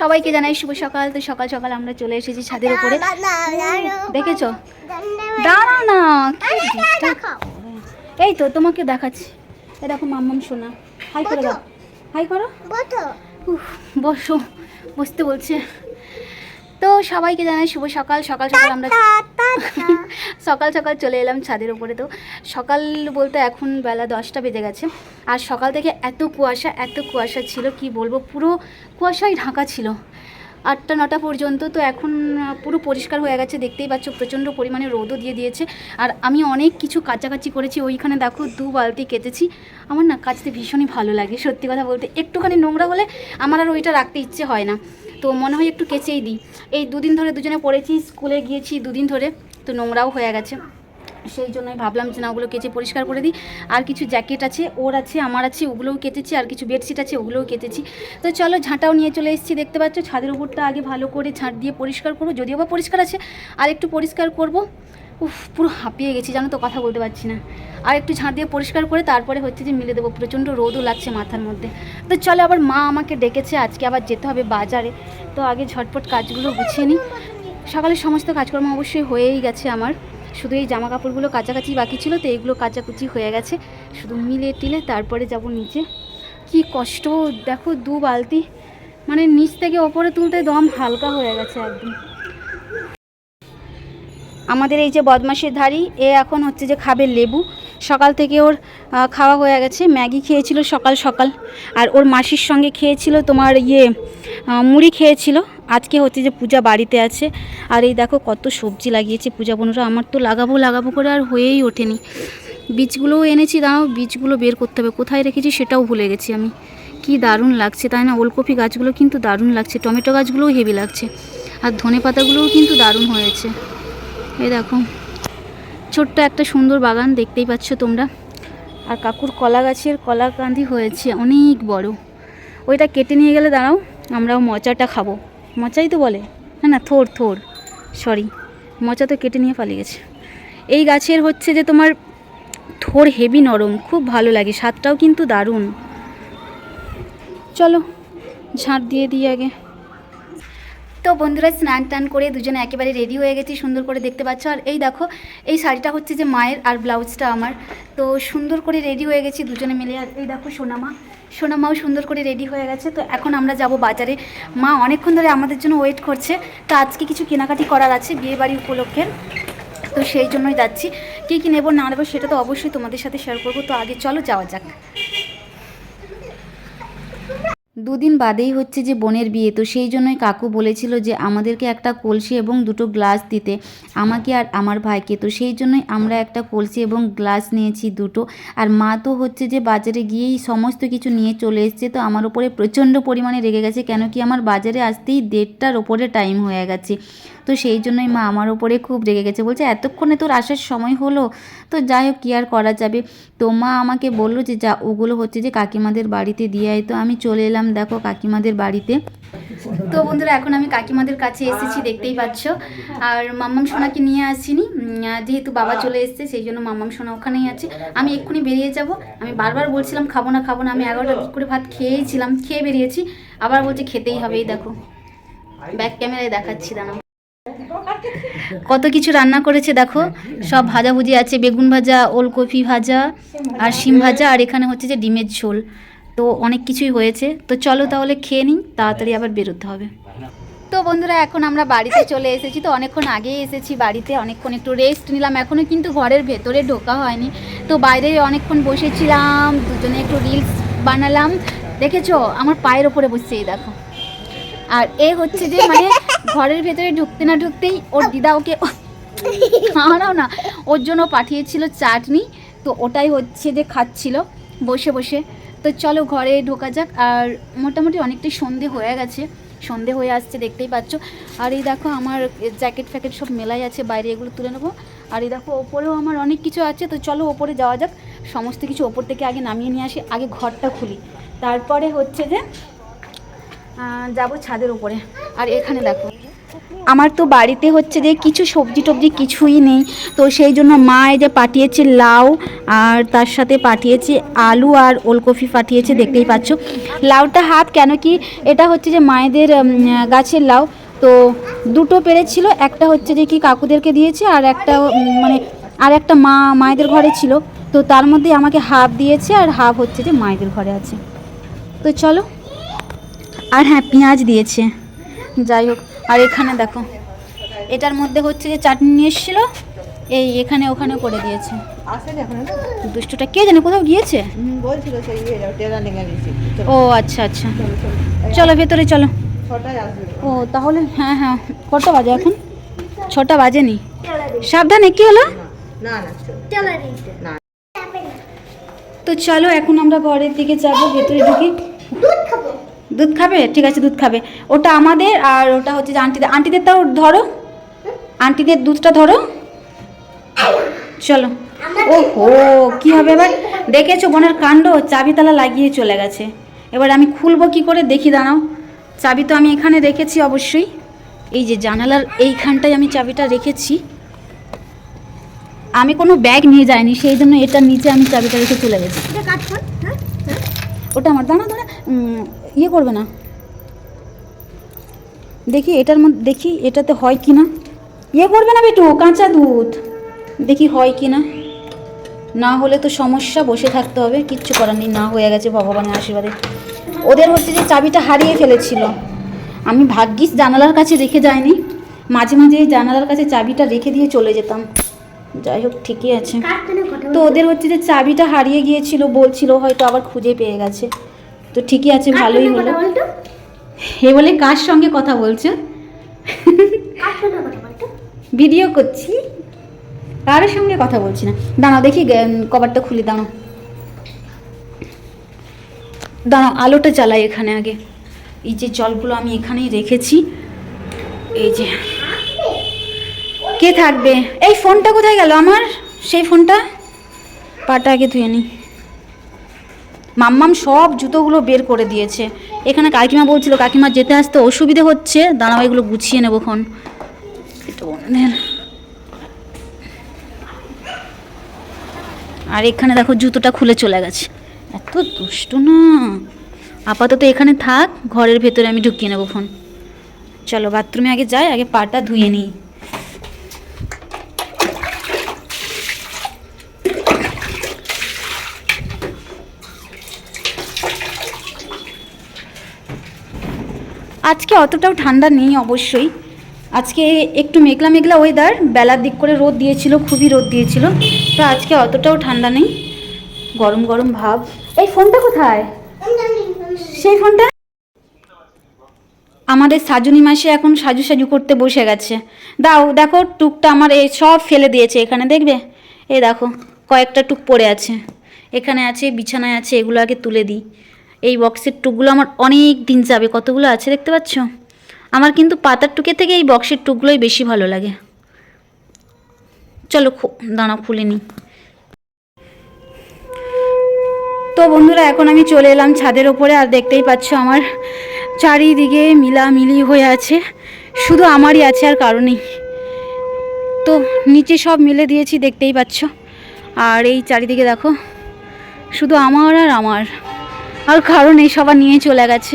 সবাইকে জানাই শুভ সকাল। তো সকাল সকাল আমরা চলে এসেছি ছাদের উপরে, দেখেছো? দাঁড়া না, এই তো তোমাকে দেখাচ্ছি। এ দেখো মাম্মাম সোনা, হাই করে দাও, হাই করো। বসো, বসতে বলছে। তো সবাইকে জানাই শুভ সকাল। সকাল সকাল আমরা সকাল সকাল চলে এলাম ছাদের উপরে। তো সকাল বলতে এখন বেলা 10টা বেজে গেছে। আর সকাল থেকে এত কুয়াশা ছিল, কি বলবো, পুরো কুয়াশায় ঢাকা ছিল 8টা 9টা পর্যন্ত। তো এখন পুরো পরিষ্কার হয়ে গেছে, দেখতেই পাচ্ছ। প্রচণ্ড পরিমাণে রোদও দিয়ে দিয়েছে। আর আমি অনেক কিছু কাচাকাচি করেছি। ওইখানে দেখো 2 বালতি কেচেছি। আমার না কাচতে ভীষণই ভালো লাগে, সত্যি কথা বলতে। একটুখানি নোংরা হলে আমার আর ওইটা রাখতে ইচ্ছে হয় না, তো মনে হয় একটু কেচেই দিই। এই 2 দিন ধরে দুজনে পড়েছি, স্কুলে গিয়েছি 2 দিন ধরে, তো নোংরাও হয়ে গেছে। সেই জন্যই ভাবলাম যে না, ওগুলো কেচে পরিষ্কার করে দিই। আর কিছু জ্যাকেট আছে, ওর আছে, আমার আছে, ওগুলোও কেচেছি। আর কিছু বেডশিট আছে, ওগুলোও কেচেছি। তো চলো, ঝাঁটাও নিয়ে চলে এসেছি, দেখতে পাচ্ছ। ছাদের উপরটা আগে ভালো করে ঝাঁট দিয়ে পরিষ্কার করবো, যদিও বা পরিষ্কার আছে, আর একটু পরিষ্কার করব। পুরো হাঁপিয়ে গেছি, জানো তো, কথা বলতে পারছি না। আর একটু ঝাঁট দিয়ে পরিষ্কার করে তারপরে হচ্ছে যে মিলে দেবো। প্রচণ্ড রোদও লাগছে মাথার মধ্যে। তো চলো, আবার মা আমাকে ডেকেছে, আজকে আবার যেতে হবে বাজারে। তো আগে ঝটপট কাজগুলো গুছিয়ে নিই। সকালের সমস্ত কাজকর্ম অবশ্যই হয়েই গেছে আমার, শুধু এই জামা কাপড়গুলো কাচাকাচি বাকি ছিল। তো এইগুলো কাচাকুচি হয়ে গেছে, শুধু মিলে টিলে তারপরে যাব নিচে। কি কষ্ট দেখো, 2 বালতি, মানে নিচ থেকে ওপরে তুলতে দম হালকা হয়ে গেছে একদম। আমাদের এই যে বদমাশের ধাড়ি, এ এখন হচ্ছে যে খাবে লেবু। সকাল থেকে ওর খাওয়া হয়ে গেছে। ম্যাগি খেয়েছিল সকাল সকাল, আর ওর মাসির সঙ্গে খেয়েছিল তোমার মুড়ি খেয়েছিল। আজকে হচ্ছে যে পূজা বাড়িতে আছে। আর এই দেখো কত সবজি লাগিয়েছে পূজা বোনরা। আমার তো লাগাবো করে আর হয়েই ওঠেনি। বীজগুলোও এনেছি, দাঁড়াও, বীজগুলো বের করতে হবে। কোথায় রেখেছি সেটাও ভুলে গেছি আমি। কি দারুণ লাগছে তাই না? ওলকপি গাছগুলো কিন্তু দারুণ লাগছে, টমেটো গাছগুলোও হেভি লাগছে, আর ধনে পাতাগুলোও কিন্তু দারুণ হয়েছে। এই দেখো, ছোট্ট একটা সুন্দর বাগান, দেখতেই পাচ্ছ তোমরা। আর কাকুর কলা গাছের কলা কাঁদি হয়েছে অনেক বড়। ওইটা কেটে নিয়ে গেলে, দাঁড়াও, আমরাও মোচাটা খাবো। মোচাই তো বলে, না থোর, সরি, মোচা তো কেটে নিয়ে পালিয়ে গেছে। এই গাছের হচ্ছে যে তোমার থোর হেভি নরম, খুব ভালো লাগে, স্বাদটাও কিন্তু দারুণ। চলো ঝাঁট দিয়ে দিই আগে। তো বন্ধুরা, স্নান টান করে দুজনে একেবারে রেডি হয়ে গেছি সুন্দর করে, দেখতে পাচ্ছ। আর এই দেখো, এই শাড়িটা হচ্ছে যে মায়ের, আর ব্লাউজটা আমার। তো সুন্দর করে রেডি হয়ে গেছি দুজনে মিলে। আর এই দেখো সোনামাও সুন্দর করে রেডি হয়ে গেছে। তো এখন আমরা যাব বাজারে। মা অনেকক্ষণ ধরে আমাদের জন্য ওয়েট করছে। তো আজকে কিছু কেনাকাটি করার আছে বিয়েবাড়ি উপলক্ষে, তো সেই জন্যই যাচ্ছি। কী নেবো না নেবো সেটা তো অবশ্যই তোমাদের সাথে শেয়ার করবো। তো আগে চলো যাওয়া যাক। 2 দিন বাদেই হচ্ছে যে বোনের বিয়ে, তো সেই জন্যই কাকু বলেছিল যে আমাদেরকে একটা কলসি এবং 2টো গ্লাস দিতে, আমাকে আর আমার ভাইকে। তো সেই জন্যই আমরা একটা কলসি এবং গ্লাস নিয়েছি 2টো। আর মা তো হচ্ছে যে বাজারে গিয়েই সমস্ত কিছু নিয়ে চলে এসছে। তো আমার উপরে প্রচণ্ড পরিমাণে রেগে গেছে, কেন কি আমার বাজারে আসতেই 1:30টার ওপরে টাইম হয়ে গেছে। তো সেই জন্যই মা আমার ওপরে খুব রেগে গেছে, বলছে এতক্ষণে তোর আসার সময় হলো। তো যাই হোক, কী আর করা যাবে। তো মা আমাকে বললো যে যা, ওগুলো হচ্ছে যে কাকিমাদের বাড়িতে দিয়ে আয়। তো আমি চলে এলাম দেখো কাকিমাদের বাড়িতে। তো বন্ধুরা, এখন আমি কাকিমাদের কাছে এসেছি, দেখতেই পাচ্ছ। আর মাম্মাম সোনাকে নিয়ে আসিনি, যেহেতু বাবা চলে এসেছে, সেই জন্য মাম্মাম সোনা ওখানেই আছে। আমি এক্ষুনি বেরিয়ে যাব। আমি বারবার বলছিলাম খাবো না। আমি 11টা করে ভাত খেয়েছিলাম, খেয়ে বেরিয়েছি, আবার বলছে খেতেই হবে। এই দেখো, ব্যাক ক্যামেরায় দেখাচ্ছি, দাঁড়াও, কত কিছু রান্না করেছে দেখো। সব ভাজাভুজি আছে, বেগুন ভাজা, ওলকপি ভাজা, আর শিম ভাজা, আর এখানে হচ্ছে যে ডিমের ঝোল। তো অনেক কিছুই হয়েছে। তো চলো তাহলে খেয়ে নিই, তাড়াতাড়ি আবার বেরোতে হবে। তো বন্ধুরা, এখন আমরা বাড়িতে চলে এসেছি। তো অনেকক্ষণ আগেই এসেছি বাড়িতে, অনেকক্ষণ একটু রেস্ট নিলাম। এখনও কিন্তু ঘরের ভেতরে ঢোকা হয়নি। তো বাইরে অনেকক্ষণ বসেছিলাম, দুজনে একটু রিলস বানালাম। দেখেছো আমার পায়ের ওপরে বসছে, এই দেখো। আর এ হচ্ছে যে মানে ঘরের ভেতরে ঢুকতে না ঢুকতেই ওর দিদা ওকে খাওয়াও না, ওর জন্য পাঠিয়েছিল চাটনি। তো ওটাই হচ্ছে যে খাচ্ছিল বসে বসে। তো চলো ঘরে ঢোকা যাক। আর মোটামুটি অনেকটাই সন্ধে হয়ে গেছে, সন্ধে হয়ে আসছে, দেখতেই পাচ্ছ। আর এই দেখো আমার জ্যাকেট ফ্যাকেট সব মেলাই আছে বাইরে, এগুলো তুলে নেবো। আর এই দেখো ওপরেও আমার অনেক কিছু আছে। তো চলো ওপরে যাওয়া যাক, সমস্ত কিছু ওপর থেকে আগে নামিয়ে নিয়ে আসি। আগে ঘরটা খুলি, তারপরে হচ্ছে যে যাব ছাদের উপরে। আর এখানে দেখো আমার তো বাড়িতে হচ্ছে যে কিছু সবজি টবজি কিছুই নেই, তো সেই জন্য মা এই যে পাঠিয়েছে লাউ, আর তার সাথে পাঠিয়েছে আলু আর ওলকপি পাঠিয়েছে, দেখতেই পাচ্ছ। লাউটা হাফ, কেন কি এটা হচ্ছে যে মায়েদের গাছের লাউ, তো দুটো পেরেছিল, একটা হচ্ছে যে কি কাকুদেরকে দিয়েছে, আর একটা মানে আর একটা মায়েদের ঘরে ছিল, তো তার মধ্যে আমাকে হাফ দিয়েছে আর হাফ হচ্ছে যে মায়েদের ঘরে আছে। তো চলো, আর হ্যাঁ পেঁয়াজ দিয়েছে, যাই হোক। আর এখানে দেখো, এটার মধ্যে হচ্ছে যে চাটনি নিয়ে এসেছিলো, এই এখানে ওখানে করে দিয়েছে। দুষ্টুটা কে জানে কোথাও গিয়েছে। ও আচ্ছা আচ্ছা, চলো ভেতরে চলো। ও তাহলে হ্যাঁ হ্যাঁ, কটা বাজে এখন? 6টা বাজেনি। সাবধানে, কি হলো? তো চলো এখন আমরা ঘরের দিকে যাবো, ভেতরে ঢুকি। দুধ খাবে? ঠিক আছে, দুধ খাবে। ওটা আমাদের, আর ওটা হচ্ছে যে আন্টিদের তাও ধরো, আন্টিদের দুধটা ধরো। চলো। ওহো, কি হবে এবার? দেখেছো বোনের কাণ্ড, চাবি তালা লাগিয়ে চলে গেছে। এবার আমি খুলবো কি করে দেখি, দাঁড়াও। চাবি তো আমি এখানে রেখেছি অবশ্যই, এই যে জানালার এইখানটায় আমি চাবিটা রেখেছি। আমি কোনো ব্যাগ নিয়ে যাইনি, সেই জন্য এটার নিচে আমি চাবিটা রেখে চলে গেছি। ওটা আমার, দাঁড়া দাঁড়া, ইয়ে করবে না, দেখি এটার মধ্যে, দেখি এটাতে হয় কি না। ইয়ে করবে না বেটু, কাঁচা দুধ, দেখি হয় কি না। না হলে তো সমস্যা, বসে থাকতে হবে, কিচ্ছু করার নেই। না হয়ে গেছে ভগবানের আশীর্বাদে। ওদের হচ্ছে যে চাবিটা হারিয়ে ফেলেছিল, আমি ভাগ্যিস জানালার কাছে রেখে যাইনি, মাঝে মাঝে এই জানালার কাছে চাবিটা রেখে দিয়ে চলে যেতাম। যাই হোক, ঠিকই আছে। তো ওদের হচ্ছে যে চাবিটা হারিয়ে গিয়েছিল, বলছিল হয়তো আবার খুঁজে পেয়ে গেছে, তো ঠিকই আছে, ভালোই হলো। এ বলে কার সঙ্গে কথা বলছো? ভিডিও করছি, কারোর সঙ্গে কথা বলছি না। দাঁড়াও দেখি, কভারটা খুলি, দাঁড়াও দাঁড়াও, আলোটা জ্বালাই এখানে আগে। এই যে জলগুলো আমি এখানেই রেখেছি, এই যে। কে থাকবে? এই ফোনটা কোথায় গেল আমার? সেই ফোনটা, পাটা আগে ধুয়ে নিই। মাম্মাম সব জুতোগুলো বের করে দিয়েছে। এখানে কাকিমা বলছিল কাকিমার যেতে আসতে অসুবিধে হচ্ছে, দাঁড়াও এগুলো গুছিয়ে নেবো খন। আর এখানে দেখো জুতোটা খুলে চলে গেছে, এত দুষ্ট না। আপাতত এখানে থাক, ঘরের ভেতরে আমি ঢুকিয়ে নেবো ফোন। চলো বাথরুমে আগে যাই, আগে পাটা ধুয়ে নিই। আজকে অতটাও ঠান্ডা নেই অবশ্যই, আজকে একটু মেঘলা মেঘলা ওয়েদার, বেলার দিক করে রোদ দিয়েছিল, খুবই রোদ দিয়েছিল, তো আজকে অতটাও ঠান্ডা নেই, গরম গরম ভাব। এই ফোনটা কোথায়? সেই ফোনটা আমাদের সাজুনি মাসে এখন সাজু সাজু করতে বসে গেছে। দাও, দেখো টুকটা আমার এই সব ফেলে দিয়েছে এখানে, দেখবে এই দেখো কয়েকটা টুক পড়ে আছে, এখানে আছে, বিছানায় আছে, এগুলো আগে তুলে দিই। এই বক্সের টুকগুলো আমার অনেক দিন যাবে, কতগুলো আছে দেখতে পাচ্ছ। আমার কিন্তু পাতার টুকের থেকে এই বক্সের টুকগুলোই বেশি ভালো লাগে। চলো দাঁড়াও খুলে নিই। তো বন্ধুরা, এখন আমি চলে এলাম ছাদের ওপরে, আর দেখতেই পাচ্ছ আমার চারিদিকে মিলামিলি হয়ে আছে, শুধু আমারই আছে আর কারো নেই। তো নিচে সব মিলে দিয়েছি, দেখতেই পাচ্ছ, আর এই চারিদিকে দেখো শুধু আমার আর আমার, আর কারো নেই, সবার নিয়ে চলে গেছে,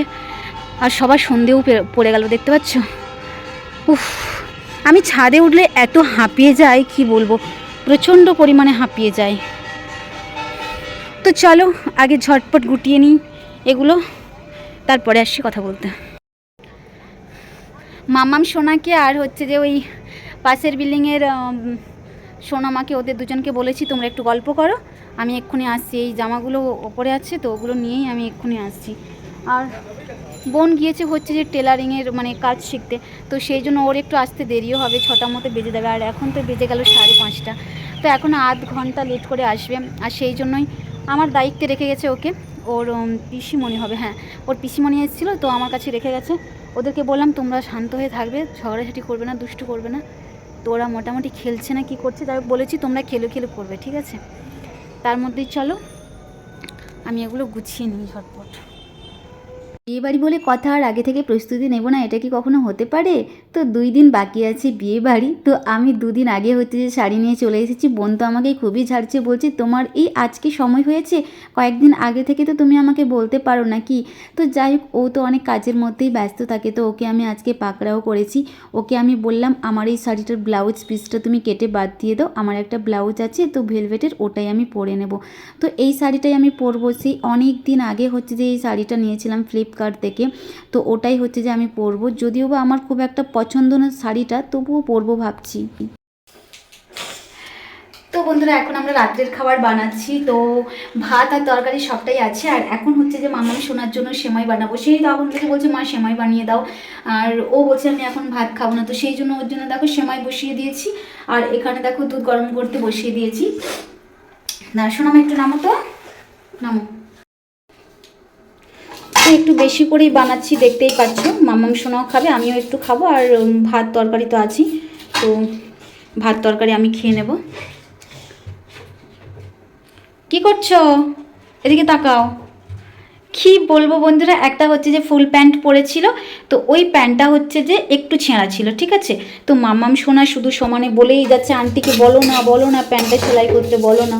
আর সবার সন্ধেও পড়ে গেল, দেখতে পাচ্ছ। উফ, আমি ছাদে উঠলে এত হাঁপিয়ে যাই, কি বলবো, প্রচণ্ড পরিমাণে হাঁপিয়ে যায়। তো চলো আগে ঝটপট গুটিয়ে নিই এগুলো, তারপরে আসছি কথা বলতে। মামাম সোনাকে আর হচ্ছে যে ওই পাশের বিল্ডিংয়ের সোনামাকে, ওদের দুজনকে বলেছি তোমরা একটু গল্প করো, আমি এক্ষুনি আসছি। এই জামাগুলো ওপরে আছে, তো ওগুলো নিয়েই আমি এক্ষুনি আসছি। আর বোন গিয়েছে হচ্ছে যে টেলারিংয়ের মানে কাজ শিখতে, তো সেই জন্য ওর একটু আসতে দেরিও হবে, 6টার মতো বেজে যাবে, আর এখন তো বেজে গেল 5:30, তো এখন আধ ঘন্টা লেট করে আসবে। আর সেই জন্যই আমার দায়িত্বে রেখে গেছে ওকে, ওর পিসিমণি হবে, হ্যাঁ ওর পিসিমণি এসেছিলো, তো আমার কাছে রেখে গেছে। ওদেরকে বললাম তোমরা শান্ত হয়ে থাকবে, ঝগড়াঝাটি করবে না, দুষ্টু করবে না। তো ওরা মোটামুটি খেলছে না কি করছে, তাই বলেছি তোমরা খেলো করবে, ঠিক আছে। তার মধ্যেই চলো আমি এগুলো গুছিয়ে নিই ঝটপট। বিয়েবাড়ি বলে কথা, আর আগে থেকে প্রস্তুতি নেব না, এটা কি কখনো হতে পারে? তো 2 দিন বাকি আছে বিয়েবাড়ি, তো আমি 2 দিন আগে হচ্ছে যে শাড়ি নিয়ে চলে এসেছি। বোন তো আমাকে খুবই ঝাড়ছে, বলছে তোমার এই আজকে সময় হয়েছে, কয়েকদিন আগে থেকে তো তুমি আমাকে বলতে পারো না কি? তো যাই হোক, ও তো অনেক কাজের মধ্যেই ব্যস্ত থাকে, তো ওকে আমি আজকে পাকড়াও করেছি। ওকে আমি বললাম আমার এই শাড়িটার ব্লাউজ পিসটা তুমি কেটে বাদ দিয়ে দাও, আমার একটা ব্লাউজ আছে তো ভেলভেটের, ওটাই আমি পরে নেব। তো এই শাড়িটাই আমি পরবো, সেই অনেক দিন আগে হচ্ছে যে এই শাড়িটা নিয়েছিলাম ফ্লিপকার্ট থেকে, তো ওটাই হচ্ছে যে আমি পরবো। যদিও বা আমার খুব একটা পছন্দ না শাড়িটা, তবুও পরবো ভাবছি। তো বন্ধুরা, এখন আমরা রাত্রের খাবার বানাচ্ছি। তো ভাত আর তরকারি সবটাই আছে, আর এখন হচ্ছে যে মামাম শোনার জন্য সেমাই বানাবো। সেই তখন থেকে বলছে মা সেমাই বানিয়ে দাও, আর ও বলছে আমি এখন ভাত খাবো না, তো সেই জন্য ওর জন্য দেখো সেমাই বসিয়ে দিয়েছি। আর এখানে দেখো দুধ গরম করতে বসিয়ে দিয়েছি। না শোনাম, একটু নামো তো, নামো। একটু বেশি করেই বানাচ্ছি, দেখতেই পাচ্ছ। মামাম সোনাও খাবে, আমিও একটু খাবো, আর ভাত তরকারি তো আছেই, তো ভাত তরকারি আমি খেয়ে নেব। কি করছো? এদিকে তাকাও। কি বলবো বন্ধুরা, একটা হচ্ছে যে ফুল প্যান্ট পরেছিল, তো ওই প্যান্টটা হচ্ছে যে একটু ছেঁড়া ছিল, ঠিক আছে। তো মাম্মাম সোনা শুধু সমানে বলেই যাচ্ছে আন্টিকে বলো না বলো না, প্যান্টটা সেলাই করতে বলো না।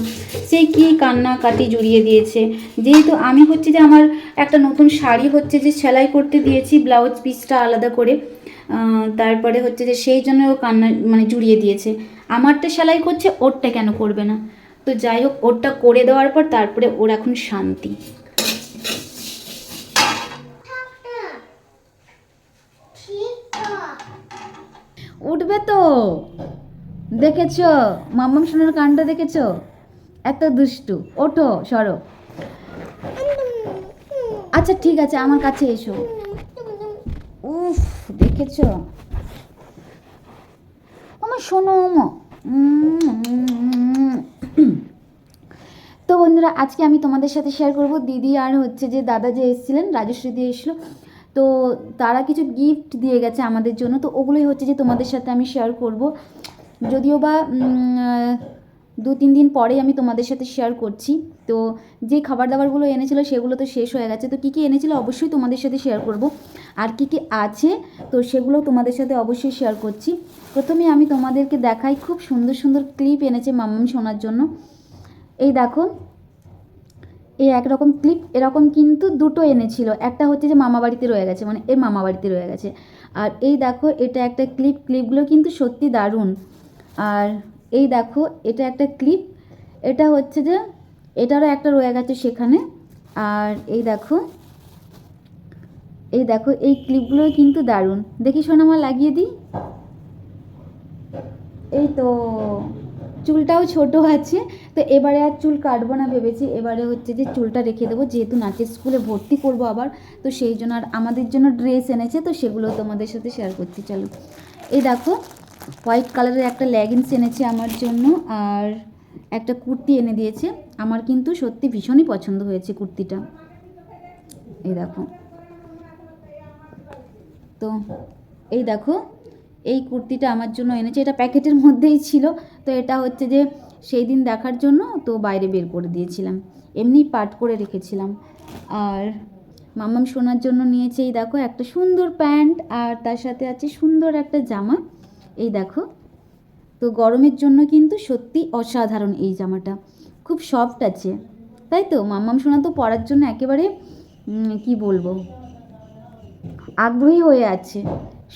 সেই কি কান্নাকাটি জুড়িয়ে দিয়েছে। যেহেতু আমি হচ্ছে যে আমার একটা নতুন শাড়ি হচ্ছে যে সেলাই করতে দিয়েছি, ব্লাউজ পিসটা আলাদা করে, তারপরে হচ্ছে যে সেই জন্য ও কান্না মানে জুড়িয়ে দিয়েছে। আমারটা সেলাই করছে, ওরটা কেন করবে না? তো যাই হোক, ওরটা করে দেওয়ার পর তারপরে ওর এখন শান্তি। উঠবে তো, দেখেছ মাম্মাম সোনার কাণ্ডটা দেখেছ, এত দুষ্টু। ওঠো, সরো। আচ্ছা ঠিক আছে, আমার কাছে এসো। উফ, দেখেছ আমার শোনো। তো বন্ধুরা, আজকে আমি তোমাদের সাথে শেয়ার করব দিদি আর হচ্ছে যে দাদা যে এসেছিলেন, রাজশ্রী দিয়ে এসেছিলো, তো তারা কিছু গিফট দিয়ে গেছে আমাদের জন্য, তো ওগুলোই হচ্ছে যে তোমাদের সাথে আমি শেয়ার করব। যদিও বা 2-3 দিন পরেই আমি তোমাদের সাথে শেয়ার করছি। তো যে খাবার দাবারগুলো এনেছিল সেগুলো তো শেষ হয়ে গেছে, তো কী কী এনেছিল অবশ্যই তোমাদের সাথে শেয়ার করব, আর কী কী আছে তো সেগুলো তোমাদের সাথে অবশ্যই শেয়ার করছি। প্রথমে আমি তোমাদেরকে দেখাই, খুব সুন্দর সুন্দর ক্লিপ এনেছে মাম্মাম শোনার জন্য। এই দেখো, এই একরকম ক্লিপ এরকম কিন্তু দুটো এনেছিল, একটা হচ্ছে যে মামা বাড়িতে রয়ে গেছে, মানে এর মামা বাড়িতে রয়ে গেছে। আর এই দেখো, এটা একটা ক্লিপ, ক্লিপগুলো কিন্তু সত্যি দারুণ। আর এই দেখো, এটা একটা ক্লিপ, এটা হচ্ছে যে এটারও একটা রয়ে গেছে সেখানে। আর এই দেখো, এই দেখো, এই ক্লিপগুলো কিন্তু দারুণ। দেখি শোনা, আমার লাগিয়ে দিই। এই তো, চুলটাও ছোট আছে, তো এবারে আর চুল কাটবো না ভেবেছি, এবারে হচ্ছে যে চুলটা রেখে দেবো, যেহেতু নাচের স্কুলে ভর্তি করবো আবার, তো সেই জন্য। আর আমাদের জন্য ড্রেস এনেছে, তো সেগুলো তোমাদের সাথে শেয়ার করছি, চলো। এই দেখো, হোয়াইট কালারের একটা লেগিংস এনেছে আমার জন্য, আর একটা কুর্তি এনে দিয়েছে। আমার কিন্তু সত্যি ভীষণই পছন্দ হয়েছে কুর্তিটা, এই দেখো। তো এই দেখো, এই কুর্তিটা আমার জন্য এনেছে, এটা প্যাকেটের মধ্যেই ছিল, তো এটা হচ্ছে যে সেই দিন দেখার জন্য তো বাইরে বের করে দিয়েছিলাম, এমনি পাট করে রেখেছিলাম। আর মাম্মাম সোনার জন্য নিয়েছে এই দেখো একটা সুন্দর প্যান্ট, আর তার সাথে আছে সুন্দর একটা জামা, এই দেখো। তো গরমের জন্য কিন্তু সত্যি অসাধারণ এই জামাটা, খুব সফট আছে, তাই তো। মাম্মাম সোনা তো পরার জন্য একেবারে কি বলবো, আগ্রহী হয়ে আছে,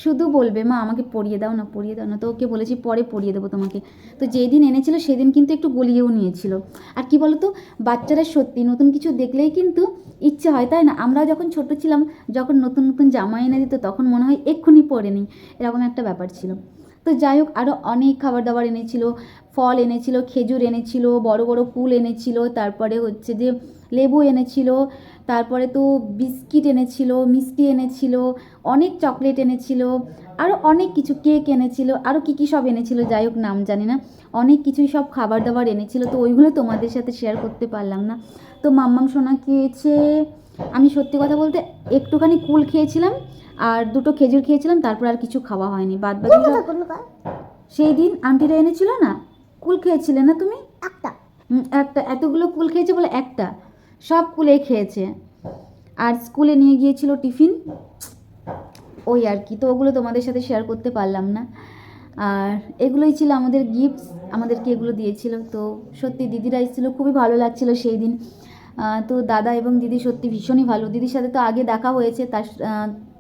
শুধু বলবে মা আমাকে পরিয়ে দাও না, পরিয়ে দাও না। তো ওকে বলেছি পরে পরিয়ে দেবো তোমাকে। তো যেই দিন এনেছিল সেদিন কিন্তু একটু গলিয়েও নিয়েছিল। আর কি বলো তো, বাচ্চারা সত্যি নতুন কিছু দেখলেই কিন্তু ইচ্ছে হয়, তাই না? আমরাও যখন ছোট ছিলাম, যখন নতুন নতুন জামা এনে দিত, তখন মনে হয় এক্ষুনি পরে নিই, এরকম একটা ব্যাপার ছিল। তো যাই হোক, আরও অনেক খাবার দাবার এনেছিল, ফল এনেছিল, খেজুর এনেছিল, বড় বড় কুল এনেছিল, তারপরে হচ্ছে যে লেবু এনেছিল, তারপরে তো বিস্কিট এনেছিল, মিষ্টি এনেছিল, অনেক চকলেট এনেছিল, আরও অনেক কিছু, কেক এনেছিল, আরও কী কী সব এনেছিল, যাই হোক নাম জানি না, অনেক কিছুই সব খাবার দাবার এনেছিল, তো ওইগুলো তোমাদের সাথে শেয়ার করতে পারলাম না। তো মাম্মাম সোনা খেয়েছে, আমি সত্যি কথা বলতে একটুখানি কুল খেয়েছিলাম, আর দুটো খেজুর খেয়েছিলাম, তারপর আর কিছু খাওয়া হয়নি, বাদ বাকি সেই দিন আন্টিরা এনেছিল না, কুল খেয়েছিলে না তুমি? একটা, একটা, এতগুলো কুল খেয়েছে বলে একটা, সব কুলে খেয়েছে। আর স্কুলে নিয়ে গিয়েছিল টিফিন, ওই আর কি। তো ওগুলো তোমাদের সাথে শেয়ার করতে পারলাম না। আর এগুলোই ছিল আমাদের গিফটস, আমাদেরকে এগুলো দিয়েছিল। তো সত্যি দিদিরা এসেছিলো, খুবই ভালো লাগছিল সেই দিন। তো দাদা এবং দিদি সত্যি ভীষণই ভালো। দিদির সাথে তো আগে দেখা হয়েছে,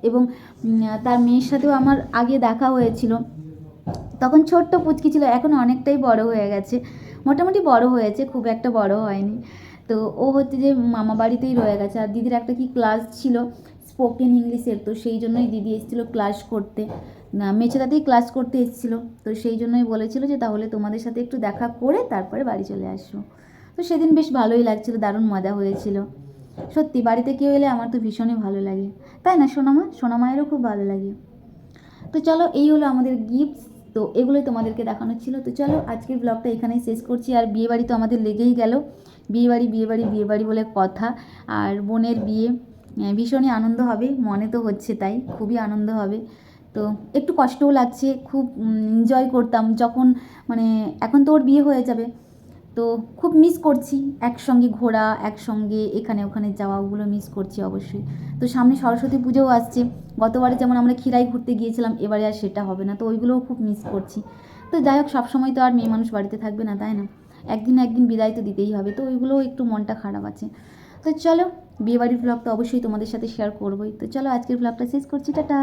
এবং তার মেয়ের সাথেও আমার আগে দেখা হয়েছিল। তখন ছোট্ট পুচকি ছিল, এখন অনেকটাই বড় হয়ে গেছে, মোটামুটি বড় হয়েছে, খুব একটা বড় হয়নি। তো ও হচ্ছে যে মামা বাড়িতেই রয়ে গেছে। আর দিদির একটা কি ক্লাস ছিল স্পোকেন ইংলিশের, তো সেই জন্যই দিদি এসেছিলো ক্লাস করতে, না মেচেদাতেই ক্লাস করতে এসেছিলো। তো সেই জন্যই বলেছিল যে তাহলে তোমাদের সাথে একটু দেখা করে তারপরে বাড়ি চলে আসো। তো সেদিন বেশ ভালোই লাগছিলো, দারুণ মজা হয়েছিল। সত্যি বাড়িতে কেউ এলে আমার তো ভীষণই ভালো লাগে, তাই না সোনামা? সোনামায়েরও খুব ভালো লাগে। তো চলো, এই হলো আমাদের গিফটস। তো এগুলোই তোমাদেরকে দেখানো ছিল। তো চলো আজকের ব্লগটা এখানেই শেষ করছি। আর বিয়েবাড়ি তো আমাদের লেগেই গেল, বিয়েবাড়ি বিয়েবাড়ি বিয়েবাড়ি বলে কথা। আর বোনের বিয়ে, ভীষণই আনন্দ হবে, মনে তো হচ্ছে তাই, খুবই আনন্দ হবে। তো একটু কষ্টও লাগছে, খুব এনজয় করতাম যখন, মানে এখন তো ওর বিয়ে হয়ে যাবে, তো খুব মিস করছি একসঙ্গে ঘোরা, একসঙ্গে এখানে ওখানে যাওয়া, ওগুলো মিস করছি অবশ্যই। তো সামনে সরস্বতী পুজোও আসছে, গতবারে যেমন আমরা ক্ষীরাই ঘুরতে গিয়েছিলাম, এবারে আর সেটা হবে না, তো ওইগুলোও খুব মিস করছি। তো যাই হোক, সবসময় তো আর মেয়ে মানুষ বাড়িতে থাকবে না, তাই না? একদিন না একদিন বিদায় তো দিতেই হবে, তো ওইগুলোও একটু মনটা খারাপ আছে। তো চলো, বিয়েবাড়ির ব্লগ তো অবশ্যই তোমাদের সাথে শেয়ার করবোই। তো চলো আজকের ব্লগটা শেষ করছি, টাটা।